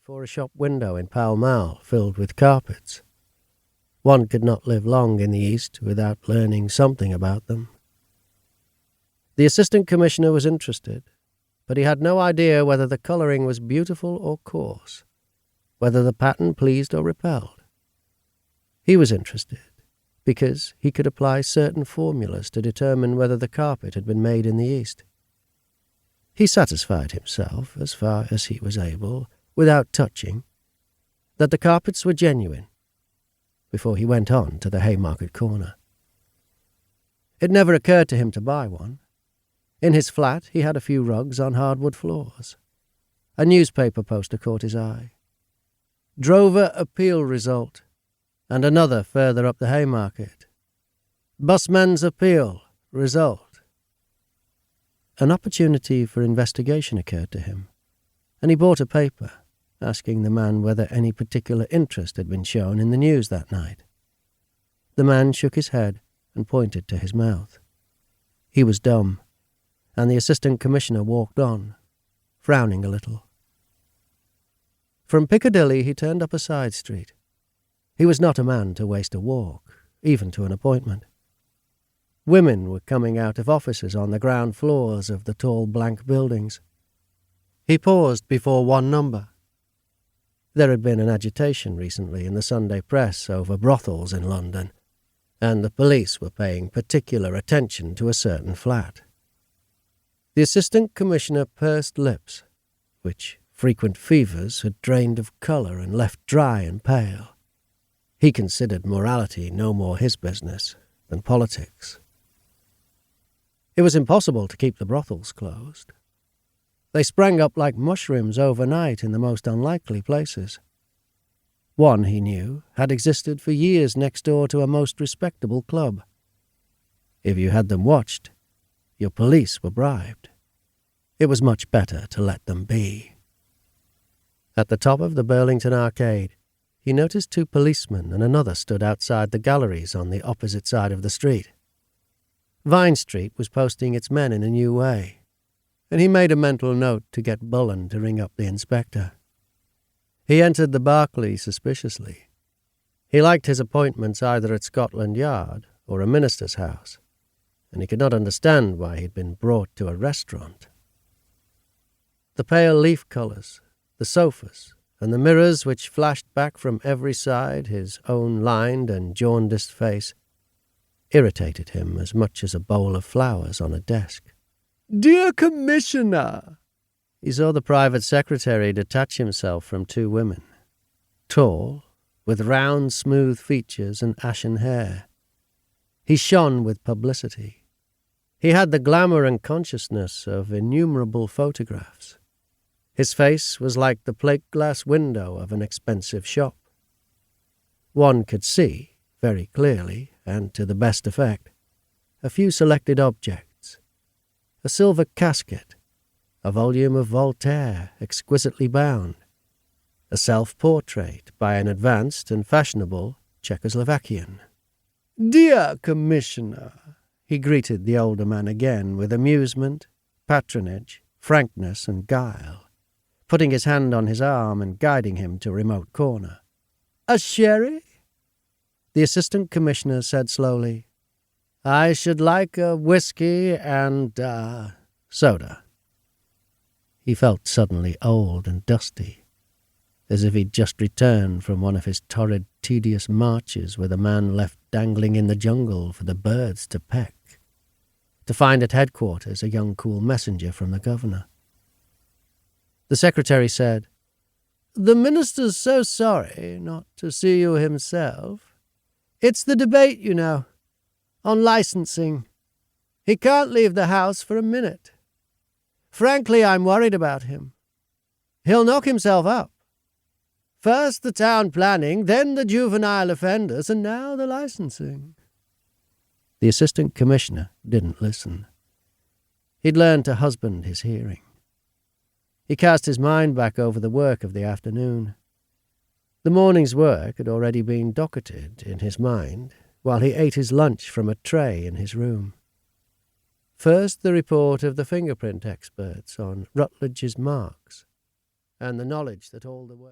before a shop window in Pall Mall filled with carpets. One could not live long in the East without learning something about them. The assistant commissioner was interested, but he had no idea whether the colouring was beautiful or coarse, whether the pattern pleased or repelled. He was interested because he could apply certain formulas to determine whether the carpet had been made in the East. He satisfied himself, as far as he was able, without touching, that the carpets were genuine, before he went on to the Haymarket corner. It never occurred to him to buy one. In his flat he had a few rugs on hardwood floors. A newspaper poster caught his eye. Drover appeal result, and another further up the Haymarket. Busman's appeal result. An opportunity for investigation occurred to him, and he bought a paper, asking the man whether any particular interest had been shown in the news that night. The man shook his head and pointed to his mouth. He was dumb, and the assistant commissioner walked on, frowning a little. From Piccadilly he turned up a side street. He was not a man to waste a walk, even to an appointment. Women were coming out of offices on the ground floors of the tall blank buildings. He paused before one number. There had been an agitation recently in the Sunday press over brothels in London, and the police were paying particular attention to a certain flat. The assistant commissioner pursed lips, which frequent fevers had drained of colour and left dry and pale. He considered morality no more his business than politics. It was impossible to keep the brothels closed. They sprang up like mushrooms overnight in the most unlikely places. One, he knew, had existed for years next door to a most respectable club. If you had them watched, your police were bribed. It was much better to let them be. At the top of the Burlington Arcade, he noticed two policemen and another stood outside the galleries on the opposite side of the street. Vine Street was posting its men in a new way, and he made a mental note to get Bullen to ring up the inspector. He entered the Berkeley suspiciously. He liked his appointments either at Scotland Yard or a minister's house, and he could not understand why he had been brought to a restaurant. The pale leaf colours, the sofas, and the mirrors which flashed back from every side his own lined and jaundiced face irritated him as much as a bowl of flowers on a desk. "Dear Commissioner!" He saw the private secretary detach himself from two women, tall, with round, smooth features and ashen hair. He shone with publicity. He had the glamour and consciousness of innumerable photographs. His face was like the plate-glass window of an expensive shop. One could see, very clearly, and to the best effect, a few selected objects. A silver casket, a volume of Voltaire exquisitely bound, a self-portrait by an advanced and fashionable Czechoslovakian. "Dear Commissioner," he greeted the older man again with amusement, patronage, frankness, and guile, putting his hand on his arm and guiding him to a remote corner. "A sherry?" The assistant commissioner said slowly, "I should like a whiskey and, soda." He felt suddenly old and dusty, as if he'd just returned from one of his torrid, tedious marches with a man left dangling in the jungle for the birds to peck, to find at headquarters a young cool messenger from the governor. The secretary said, "The minister's so sorry not to see you himself. It's the debate, you know, on licensing. He can't leave the house for a minute. Frankly, I'm worried about him. He'll knock himself up. First the town planning, then the juvenile offenders, and now the licensing." The assistant commissioner didn't listen. He'd learned to husband his hearing. He cast his mind back over the work of the afternoon. The morning's work had already been docketed in his mind while he ate his lunch from a tray in his room. First, the report of the fingerprint experts on Rutledge's marks, and the knowledge that all the work...